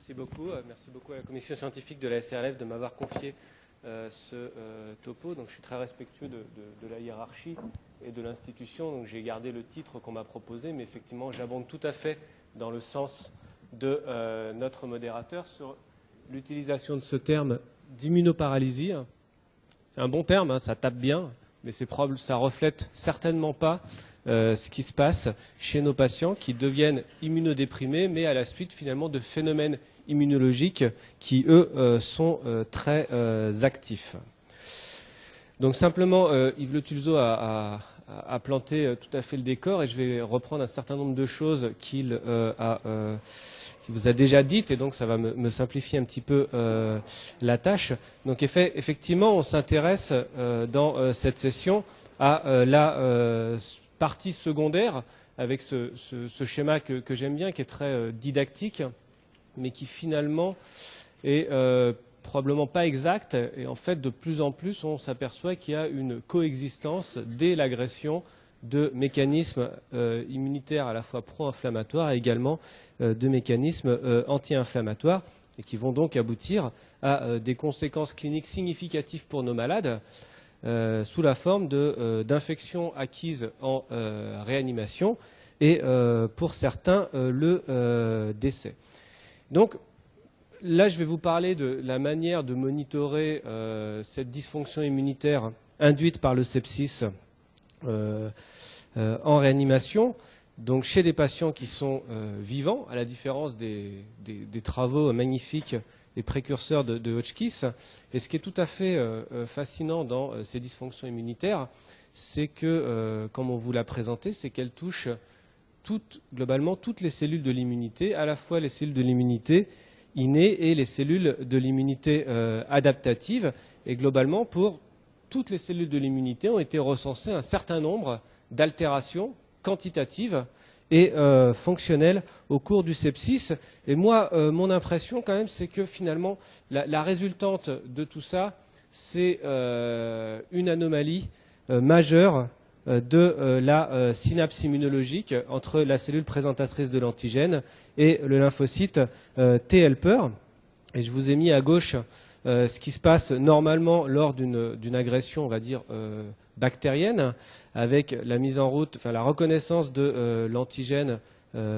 Merci beaucoup. Merci beaucoup à la commission scientifique de la SRLF de m'avoir confié ce topo. Donc, je suis très respectueux de la hiérarchie et de l'institution. Donc, j'ai gardé le titre qu'on m'a proposé, mais effectivement, j'abonde tout à fait dans le sens de notre modérateur sur l'utilisation de ce terme d'immunoparalysie. C'est un bon terme, hein, ça tape bien, mais ça reflète certainement pas ce qui se passe chez nos patients qui deviennent immunodéprimés, mais à la suite finalement de phénomènes immunologiques qui, eux, sont très actifs. Donc simplement, Yves Le Tulzo a planté tout à fait le décor et je vais reprendre un certain nombre de choses qu'il vous a déjà dites et donc ça va me simplifier un petit peu la tâche. Donc effectivement, on s'intéresse dans cette session à la partie secondaire avec ce schéma que j'aime bien, qui est très didactique, mais qui finalement est probablement pas exact. Et en fait, de plus en plus, on s'aperçoit qu'il y a une coexistence dès l'agression de mécanismes immunitaires à la fois pro-inflammatoires et également de mécanismes anti-inflammatoires et qui vont donc aboutir à des conséquences cliniques significatives pour nos malades sous la forme d'infections acquises en réanimation et pour certains le décès. Donc là, je vais vous parler de la manière de monitorer cette dysfonction immunitaire induite par le sepsis en réanimation, donc chez des patients qui sont vivants, à la différence des travaux magnifiques des précurseurs de Hotchkiss. Et ce qui est tout à fait fascinant dans ces dysfonctions immunitaires, c'est que, comme on vous l'a présenté, c'est qu'elles touchent globalement toutes les cellules de l'immunité, à la fois les cellules de l'immunité innée et les cellules de l'immunité adaptative. Et globalement, pour toutes les cellules de l'immunité ont été recensées un certain nombre d'altérations quantitatives et fonctionnelles au cours du sepsis. Et moi, mon impression quand même, c'est que finalement, la résultante de tout ça, c'est une anomalie majeure de la synapse immunologique entre la cellule présentatrice de l'antigène et le lymphocyte T-helper. Et je vous ai mis à gauche ce qui se passe normalement lors d'une agression, on va dire, bactérienne, avec la mise en route, enfin la reconnaissance de l'antigène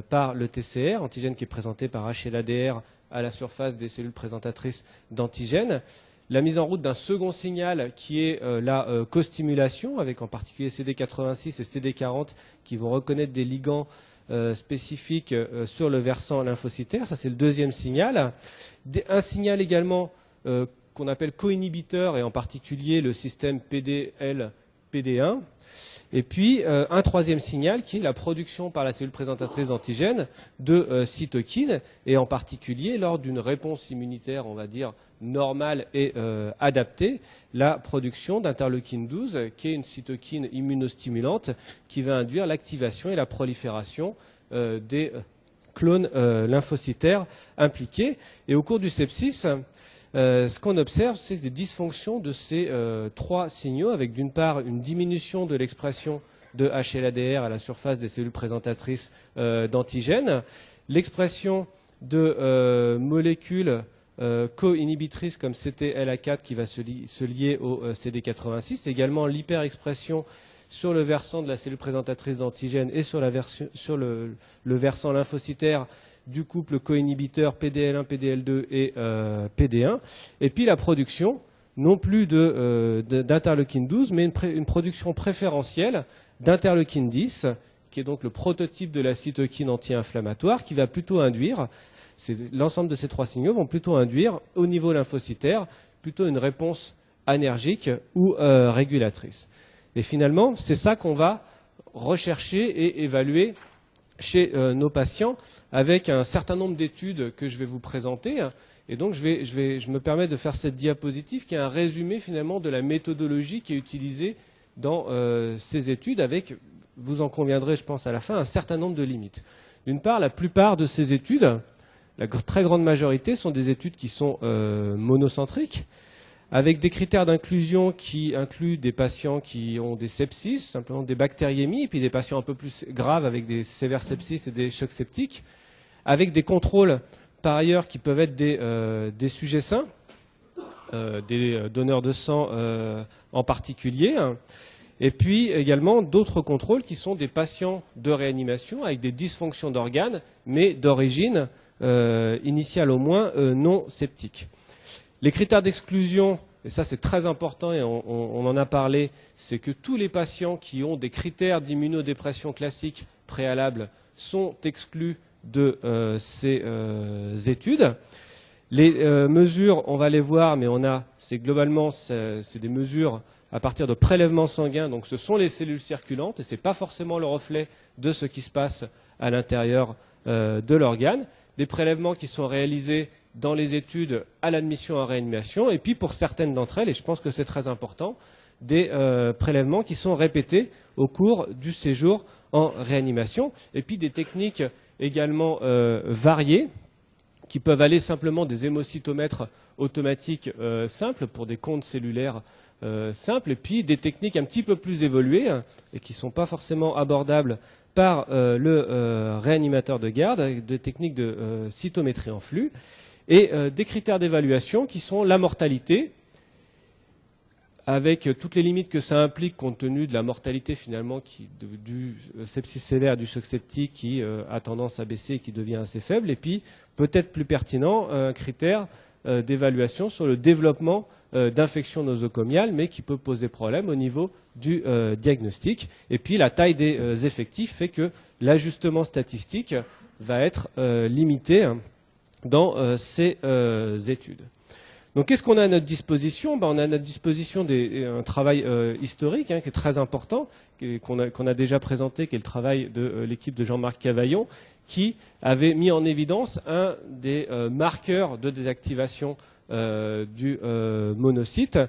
par le TCR, antigène qui est présenté par HLA-DR à la surface des cellules présentatrices d'antigènes. La mise en route d'un second signal qui est la costimulation, avec en particulier CD86 et CD40 qui vont reconnaître des ligands spécifiques sur le versant lymphocytaire. Ça, c'est le deuxième signal. Un signal également qu'on appelle co-inhibiteur, et en particulier le système PDL-PD1. Et puis, un troisième signal qui est la production par la cellule présentatrice d'antigènes de cytokines, et en particulier lors d'une réponse immunitaire, on va dire, normale et adaptée, la production d'interleukine 12, qui est une cytokine immunostimulante qui va induire l'activation et la prolifération des clones lymphocytaires impliqués. Et au cours du sepsis, ce qu'on observe, c'est des dysfonctions de ces trois signaux, avec d'une part une diminution de l'expression de HLA-DR à la surface des cellules présentatrices d'antigènes, l'expression de molécules co-inhibitrices comme CTLA4 qui va se lier au CD86, également l'hyperexpression sur le versant de la cellule présentatrice d'antigènes et sur le versant lymphocytaire du couple co-inhibiteur PDL1, PDL2 et PD1, et puis la production, non plus d'interleukine 12, mais une production préférentielle d'interleukine 10, qui est donc le prototype de la cytokine anti-inflammatoire, qui va plutôt induire, l'ensemble de ces trois signaux vont plutôt induire, au niveau lymphocytaire, plutôt une réponse anergique ou régulatrice. Et finalement, c'est ça qu'on va rechercher et évaluer chez nos patients avec un certain nombre d'études que je vais vous présenter. Et donc, je me permets de faire cette diapositive qui est un résumé finalement de la méthodologie qui est utilisée dans ces études avec, vous en conviendrez, je pense, à la fin, un certain nombre de limites. D'une part, la plupart de ces études, la très grande majorité, sont des études qui sont monocentriques, avec des critères d'inclusion qui incluent des patients qui ont des sepsis, simplement des bactériémies, et puis des patients un peu plus graves avec des sévères sepsis et des chocs septiques, avec des contrôles par ailleurs qui peuvent être des sujets sains, des donneurs de sang en particulier, et puis également d'autres contrôles qui sont des patients de réanimation avec des dysfonctions d'organes, mais d'origine initiale au moins non septique. Les critères d'exclusion, et ça c'est très important et on en a parlé, c'est que tous les patients qui ont des critères d'immunodépression classique préalables sont exclus de ces études. Les mesures, on va les voir, mais globalement, c'est des mesures à partir de prélèvements sanguins, donc ce sont les cellules circulantes et ce n'est pas forcément le reflet de ce qui se passe à l'intérieur de l'organe. Des prélèvements qui sont réalisés dans les études à l'admission en réanimation, et puis pour certaines d'entre elles, et je pense que c'est très important, des prélèvements qui sont répétés au cours du séjour en réanimation, et puis des techniques également variées, qui peuvent aller simplement des hémocytomètres automatiques simples pour des comptes cellulaires simples, et puis des techniques un petit peu plus évoluées et qui ne sont pas forcément abordables par le réanimateur de garde, des techniques de cytométrie en flux, et des critères d'évaluation qui sont la mortalité, avec toutes les limites que ça implique compte tenu de la mortalité finalement du sepsis sévère, du choc septique qui a tendance à baisser et qui devient assez faible, et puis peut-être plus pertinent, un critère d'évaluation sur le développement d'infections nosocomiales, mais qui peut poser problème au niveau du diagnostic. Et puis la taille des effectifs fait que l'ajustement statistique va être limité dans ces études. Donc qu'est-ce qu'on a à notre disposition? On a à notre disposition un travail historique qui est très important, qu'on a déjà présenté, qui est le travail de l'équipe de Jean-Marc Cavaillon, qui avait mis en évidence un des marqueurs de désactivation du monocyte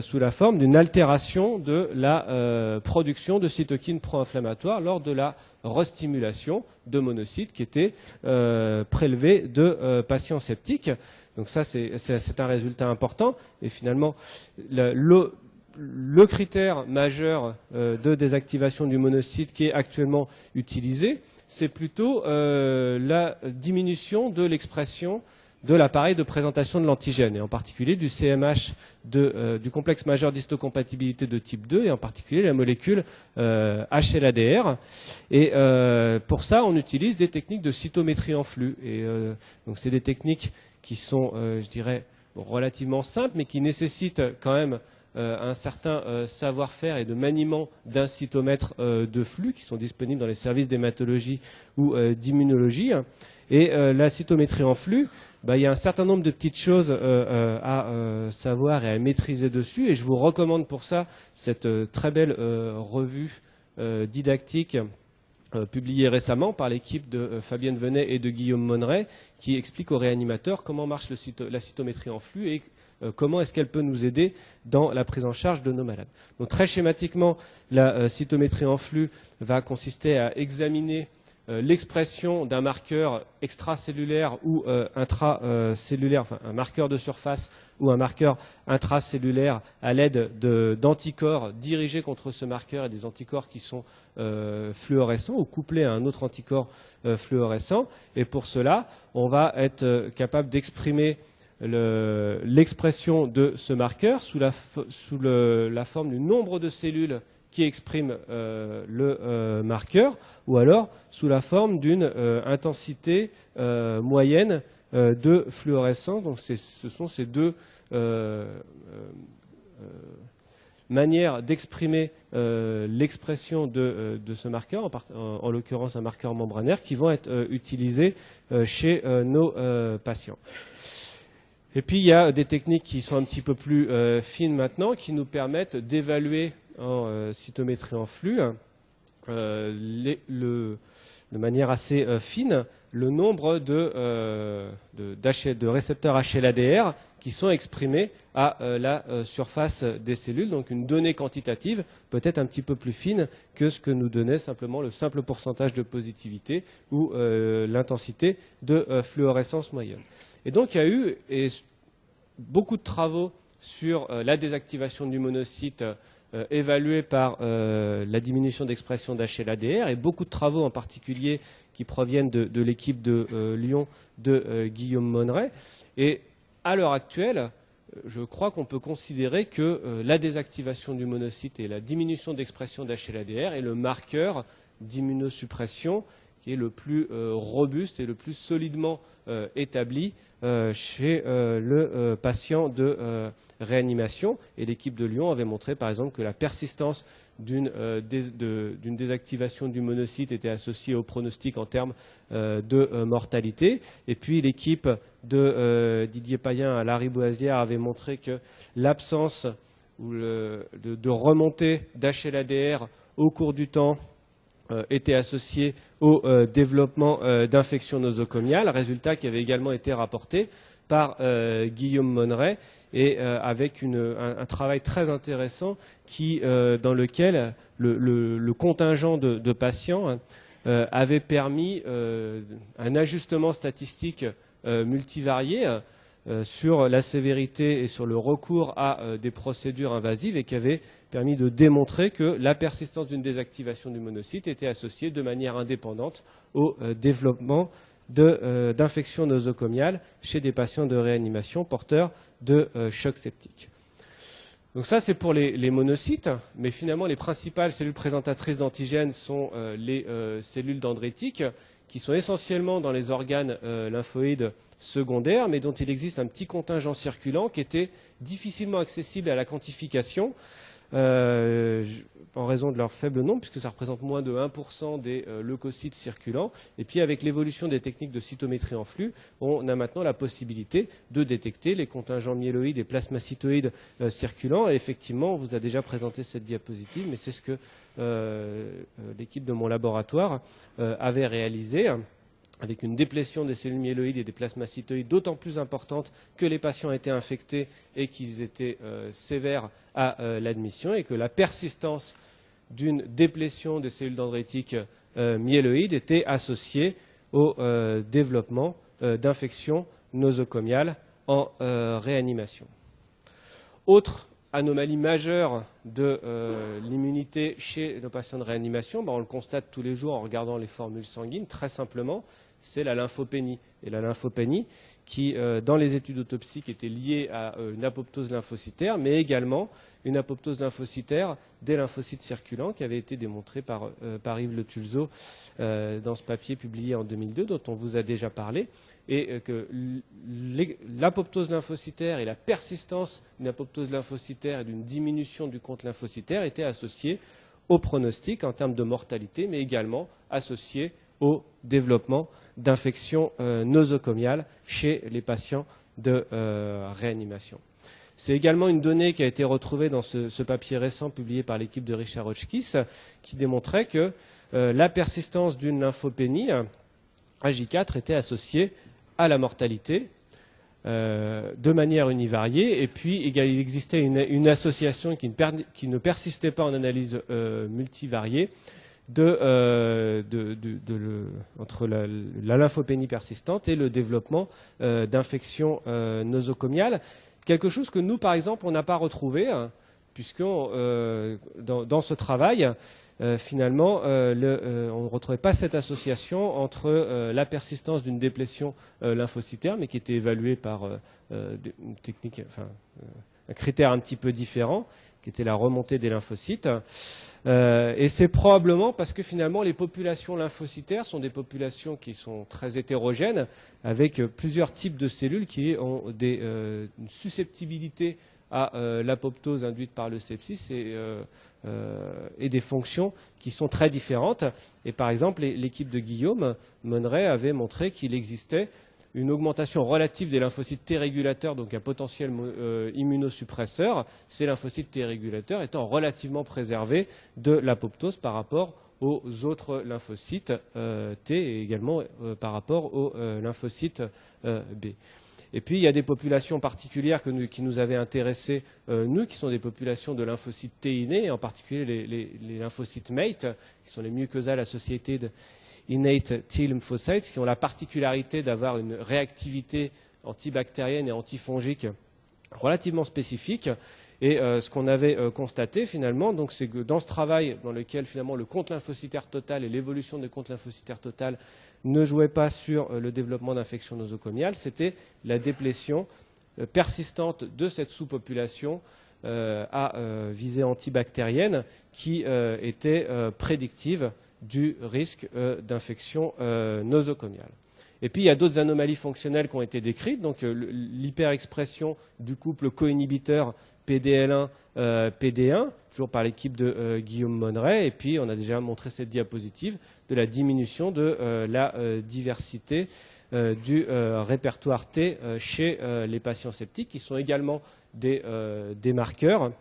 sous la forme d'une altération de la production de cytokines pro-inflammatoires lors de la restimulation de monocytes qui étaient prélevés de patients septiques. Donc ça, c'est un résultat important. Et finalement, le critère majeur de désactivation du monocyte qui est actuellement utilisé, c'est plutôt la diminution de l'expression de l'appareil de présentation de l'antigène, et en particulier du CMH, du complexe majeur d'histocompatibilité de type 2, et en particulier la molécule HLA-DR. Et pour ça, on utilise des techniques de cytométrie en flux. Et donc c'est des techniques qui sont, je dirais, relativement simples, mais qui nécessitent quand même un certain savoir-faire et de maniement d'un cytomètre de flux qui sont disponibles dans les services d'hématologie ou d'immunologie. Et la cytométrie en flux, il y a un certain nombre de petites choses à savoir et à maîtriser dessus. Et je vous recommande pour ça cette très belle revue didactique publiée récemment par l'équipe de Fabienne Venet et de Guillaume Monneret, qui explique aux réanimateurs comment marche la cytométrie en flux et comment est-ce qu'elle peut nous aider dans la prise en charge de nos malades. Donc très schématiquement, la cytométrie en flux va consister à examiner l'expression d'un marqueur extracellulaire ou intracellulaire, enfin un marqueur de surface ou un marqueur intracellulaire à l'aide d'anticorps dirigés contre ce marqueur et des anticorps qui sont fluorescents ou couplés à un autre anticorps fluorescent. Et pour cela, on va être capable d'exprimer l'expression de ce marqueur sous la forme du nombre de cellules qui exprime le marqueur, ou alors sous la forme d'une intensité moyenne de fluorescence. Donc ce sont ces deux manières d'exprimer l'expression de ce marqueur, en l'occurrence un marqueur membranaire, qui vont être utilisés chez nos patients. Et puis il y a des techniques qui sont un petit peu plus fines maintenant, qui nous permettent d'évaluer en cytométrie en flux, de manière assez fine, le nombre de récepteurs HLA-DR qui sont exprimés à la surface des cellules. Donc une donnée quantitative peut-être un petit peu plus fine que ce que nous donnait simplement le simple pourcentage de positivité ou l'intensité de fluorescence moyenne. Et donc il y a eu beaucoup de travaux sur la désactivation du monocyte évalué par la diminution d'expression d'HLA-DR et beaucoup de travaux en particulier qui proviennent de l'équipe de Lyon de Guillaume Monneret. Et à l'heure actuelle, je crois qu'on peut considérer que la désactivation du monocyte et la diminution d'expression d'HLA-DR est le marqueur d'immunosuppression qui est le plus robuste et le plus solidement établi chez le patient de réanimation. Et l'équipe de Lyon avait montré par exemple que la persistance d'une désactivation du monocyte était associée au pronostic en termes de mortalité. Et puis l'équipe de Didier Payen à Lariboisière avait montré que l'absence de remontée d'HLA-DR au cours du temps était associé au développement d'infections nosocomiales, résultat qui avait également été rapporté par Guillaume Monneret et avec un travail très intéressant dans lequel le contingent de patients avait permis un ajustement statistique multivarié sur la sévérité et sur le recours à des procédures invasives et qui avait permis de démontrer que la persistance d'une désactivation du monocyte était associée de manière indépendante au développement d'infections nosocomiales chez des patients de réanimation porteurs de choc septique. Donc ça, c'est pour les monocytes, mais finalement, les principales cellules présentatrices d'antigènes sont les cellules dendritiques, qui sont essentiellement dans les organes lymphoïdes secondaires, mais dont il existe un petit contingent circulant qui était difficilement accessible à la quantification en raison de leur faible nombre, puisque ça représente moins de 1% des leucocytes circulants. Et puis avec l'évolution des techniques de cytométrie en flux, on a maintenant la possibilité de détecter les contingents myéloïdes et plasmacytoïdes circulants. Et effectivement, on vous a déjà présenté cette diapositive, mais c'est ce que l'équipe de mon laboratoire avait réalisé, avec une déplétion des cellules myéloïdes et des plasmacytoïdes d'autant plus importante que les patients étaient infectés et qu'ils étaient sévères à l'admission, et que la persistance d'une déplétion des cellules dendritiques myéloïdes était associée au développement d'infections nosocomiales en réanimation. Autre anomalie majeure de l'immunité chez nos patients de réanimation, on le constate tous les jours en regardant les formules sanguines, très simplement, c'est la lymphopénie. Et la lymphopénie qui, dans les études autopsiques, était liée à une apoptose lymphocytaire, mais également une apoptose lymphocytaire des lymphocytes circulants qui avait été démontrée par Yves Le Tulzo dans ce papier publié en 2002, dont on vous a déjà parlé, et que l'apoptose lymphocytaire et la persistance d'une apoptose lymphocytaire et d'une diminution du compte lymphocytaire étaient associées au pronostic en termes de mortalité, mais également associées au développement d'infections nosocomiales chez les patients de réanimation. C'est également une donnée qui a été retrouvée dans ce papier récent publié par l'équipe de Richard Hotchkiss qui démontrait que la persistance d'une lymphopénie AJ4 était associée à la mortalité de manière univariée, et puis il existait une association qui ne persistait pas en analyse multivariée entre la lymphopénie persistante et le développement d'infections nosocomiales. Quelque chose que nous, par exemple, on n'a pas retrouvé, puisque dans ce travail, finalement, on ne retrouvait pas cette association entre la persistance d'une déplétion lymphocytaire, mais qui était évaluée par une technique, un critère un petit peu différent, qui était la remontée des lymphocytes. Et c'est probablement parce que finalement les populations lymphocytaires sont des populations qui sont très hétérogènes, avec plusieurs types de cellules qui ont une susceptibilité à l'apoptose induite par le sepsis et des fonctions qui sont très différentes. Et par exemple, l'équipe de Guillaume Monneret avait montré qu'il existait une augmentation relative des lymphocytes T régulateurs, donc un potentiel immunosuppresseur, ces lymphocytes T régulateurs étant relativement préservés de l'apoptose par rapport aux autres lymphocytes T et également par rapport aux lymphocytes B. Et puis il y a des populations particulières qui nous avaient intéressés, nous, qui sont des populations de lymphocytes T innés, en particulier les lymphocytes MATE, qui sont les Mucosal Associated Innate T lymphocytes, qui ont la particularité d'avoir une réactivité antibactérienne et antifongique relativement spécifique. Et ce qu'on avait constaté finalement, c'est que dans ce travail dans lequel finalement le compte lymphocytaire total et l'évolution du compte lymphocytaire total ne jouaient pas sur le développement d'infections nosocomiales, c'était la déplétion persistante de cette sous-population à visée antibactérienne qui était prédictive du risque d'infection nosocomiale. Et puis, il y a d'autres anomalies fonctionnelles qui ont été décrites. Donc, l'hyperexpression du couple co-inhibiteur PDL1-PD1, toujours par l'équipe de Guillaume Monneret. Et puis, on a déjà montré cette diapositive de la diminution de la diversité du répertoire T chez les patients septiques, qui sont également des marqueurs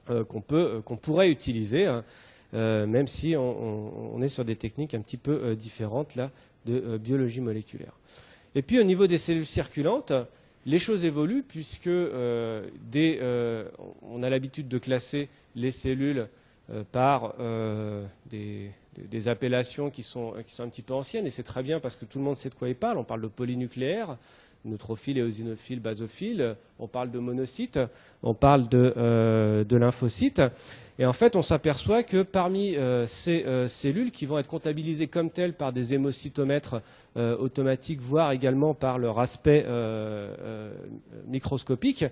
qu'on pourrait utiliser, même si on est sur des techniques un petit peu différentes là, de biologie moléculaire. Et puis au niveau des cellules circulantes, les choses évoluent puisque on a l'habitude de classer les cellules par des appellations qui sont un petit peu anciennes, et c'est très bien parce que tout le monde sait de quoi il parle. On parle de polynucléaires, neutrophiles, éosinophiles, basophiles, on parle de monocytes, on parle de lymphocytes. Et en fait, on s'aperçoit que parmi ces cellules qui vont être comptabilisées comme telles par des hémocytomètres automatiques, voire également par leur aspect microscopique,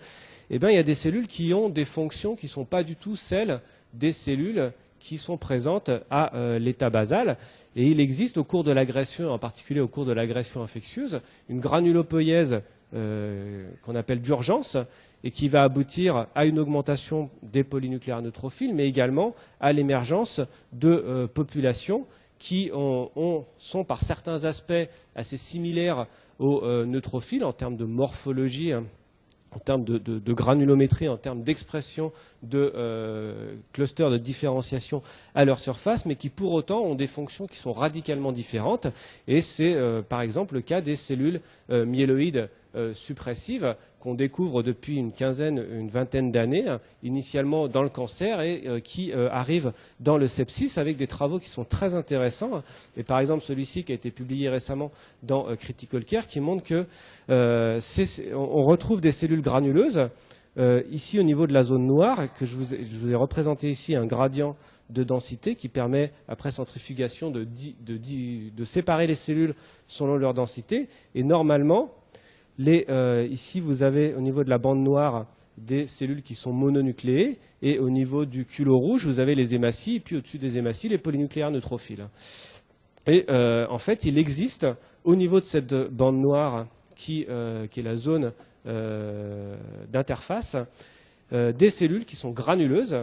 eh bien, il y a des cellules qui ont des fonctions qui ne sont pas du tout celles des cellules qui sont présentes à l'état basal. Et il existe au cours de l'agression, en particulier au cours de l'agression infectieuse, une granulopoïèse qu'on appelle d'urgence, et qui va aboutir à une augmentation des polynucléaires neutrophiles, mais également à l'émergence de populations qui sont par certains aspects assez similaires aux neutrophiles en termes de morphologie, en termes de granulométrie, en termes d'expression de clusters de différenciation à leur surface, mais qui pour autant ont des fonctions qui sont radicalement différentes. Et c'est par exemple le cas des cellules myéloïdes suppressives qu'on découvre depuis une vingtaine d'années, initialement dans le cancer et qui arrivent dans le sepsis avec des travaux qui sont très intéressants. Et par exemple celui-ci qui a été publié récemment dans Critical Care qui montre que on retrouve des cellules granuleuses ici au niveau de la zone noire, que je vous ai représenté ici un gradient de densité qui permet, après centrifugation, de séparer les cellules selon leur densité. Et normalement, ici, vous avez au niveau de la bande noire des cellules qui sont mononucléées, et au niveau du culot rouge, vous avez les hématies, et puis au-dessus des hématies, les polynucléaires neutrophiles. Et en fait, il existe, au niveau de cette bande noire, qui est la zone d'interface, des cellules qui sont granuleuses,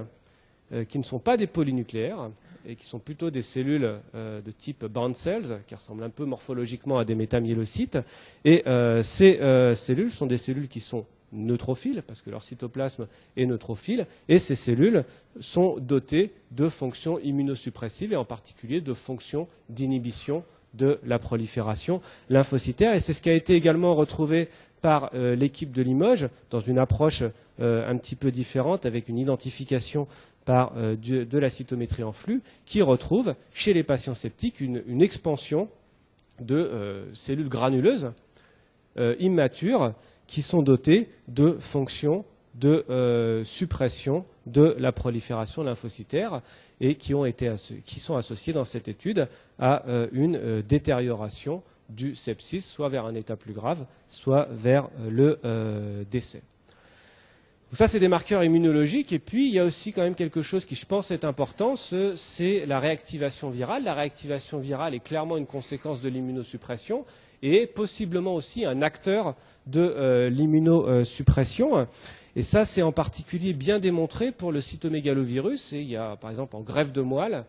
qui ne sont pas des polynucléaires, et qui sont plutôt des cellules de type bound cells, qui ressemblent un peu morphologiquement à des métamyélocytes. Et ces cellules sont des cellules qui sont neutrophiles, parce que leur cytoplasme est neutrophile, et ces cellules sont dotées de fonctions immunosuppressives, et en particulier de fonctions d'inhibition de la prolifération lymphocytaire. Et c'est ce qui a été également retrouvé par l'équipe de Limoges, dans une approche un petit peu différente, avec une identification par de la cytométrie en flux, qui retrouve chez les patients septiques une expansion de cellules granuleuses immatures qui sont dotées de fonctions de suppression de la prolifération lymphocytaire et qui sont associées dans cette étude à une détérioration du sepsis, soit vers un état plus grave, soit vers le décès. Donc ça, c'est des marqueurs immunologiques. Et puis, il y a aussi quand même quelque chose qui, je pense, est important, c'est la réactivation virale. La réactivation virale est clairement une conséquence de l'immunosuppression et possiblement aussi un acteur de l'immunosuppression. Et ça, c'est en particulier bien démontré pour le cytomégalovirus. Et il y a, par exemple, en greffe de moelle,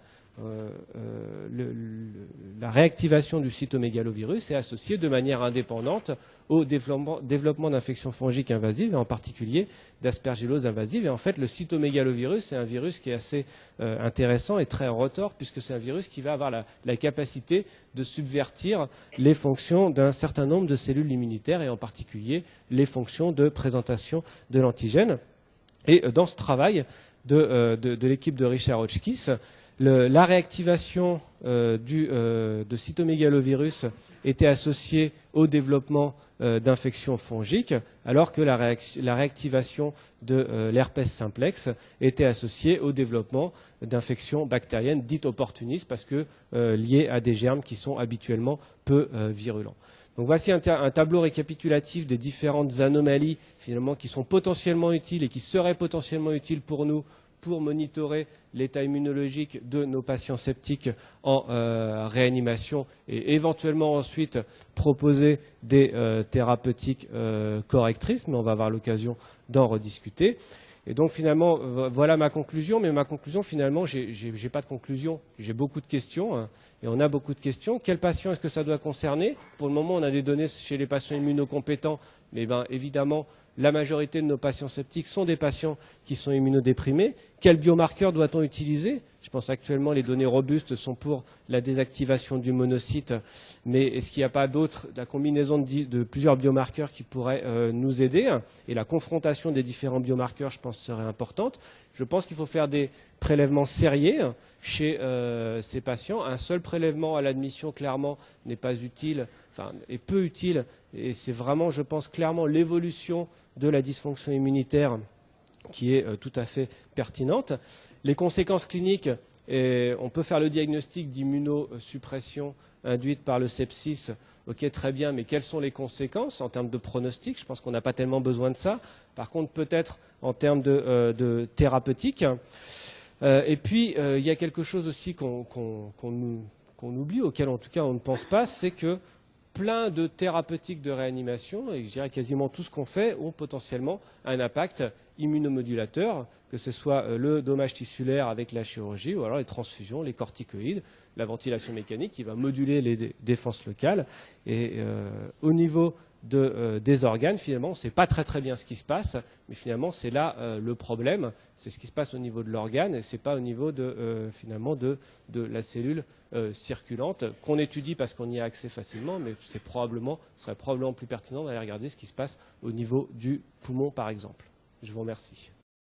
la réactivation du cytomégalovirus est associée de manière indépendante au développement d'infections fongiques invasives, et en particulier d'aspergillose invasive. Et en fait, le cytomégalovirus, c'est un virus qui est assez intéressant et très retors, puisque c'est un virus qui va avoir la capacité de subvertir les fonctions d'un certain nombre de cellules immunitaires, et en particulier les fonctions de présentation de l'antigène. Et dans ce travail de l'équipe de Richard Hotchkiss, La réactivation de cytomégalovirus était associée au développement d'infections fongiques, alors que la réactivation de l'herpès simplex était associée au développement d'infections bactériennes dites opportunistes, parce que liées à des germes qui sont habituellement peu virulents. Donc voici un tableau récapitulatif des différentes anomalies finalement qui sont potentiellement utiles et qui seraient potentiellement utiles pour nous pour monitorer l'état immunologique de nos patients septiques en réanimation et éventuellement ensuite proposer des thérapeutiques correctrices, mais on va avoir l'occasion d'en rediscuter. Et donc finalement, voilà ma conclusion, mais ma conclusion finalement, j'ai pas de conclusion, j'ai beaucoup de questions, hein, et on a beaucoup de questions. Quels patients est-ce que ça doit concerner? Pour le moment, on a des données chez les patients immunocompétents, mais ben, évidemment, la majorité de nos patients septiques sont des patients qui sont immunodéprimés. Quels biomarqueurs doit-on utiliser? Je pense actuellement les données robustes sont pour la désactivation du monocyte, mais est-ce qu'il n'y a pas d'autres, la combinaison de plusieurs biomarqueurs qui pourraient nous aider? Et la confrontation des différents biomarqueurs, je pense, serait importante. Je pense qu'il faut faire des prélèvements sériés chez ces patients. Un seul prélèvement à l'admission, clairement, n'est pas utile, enfin, est peu utile, et c'est vraiment, je pense, clairement l'évolution de la dysfonction immunitaire qui est tout à fait pertinente. Les conséquences cliniques, on peut faire le diagnostic d'immunosuppression induite par le sepsis. Ok, très bien, mais quelles sont les conséquences en termes de pronostic? Je pense qu'on n'a pas tellement besoin de ça. Par contre, peut-être en termes de thérapeutique. Et puis, il y a quelque chose aussi qu'on oublie, auquel en tout cas on ne pense pas, c'est que plein de thérapeutiques de réanimation, et je dirais quasiment tout ce qu'on fait, ont potentiellement un impact immunomodulateur, que ce soit le dommage tissulaire avec la chirurgie, ou alors les transfusions, les corticoïdes, la ventilation mécanique qui va moduler les défenses locales. Et au niveau des organes, finalement, on ne sait pas très bien ce qui se passe, mais finalement, c'est là le problème, c'est ce qui se passe au niveau de l'organe, et ce n'est pas au niveau finalement de la cellule circulante, qu'on étudie parce qu'on y a accès facilement, mais ce serait probablement plus pertinent d'aller regarder ce qui se passe au niveau du poumon, par exemple. Je vous remercie.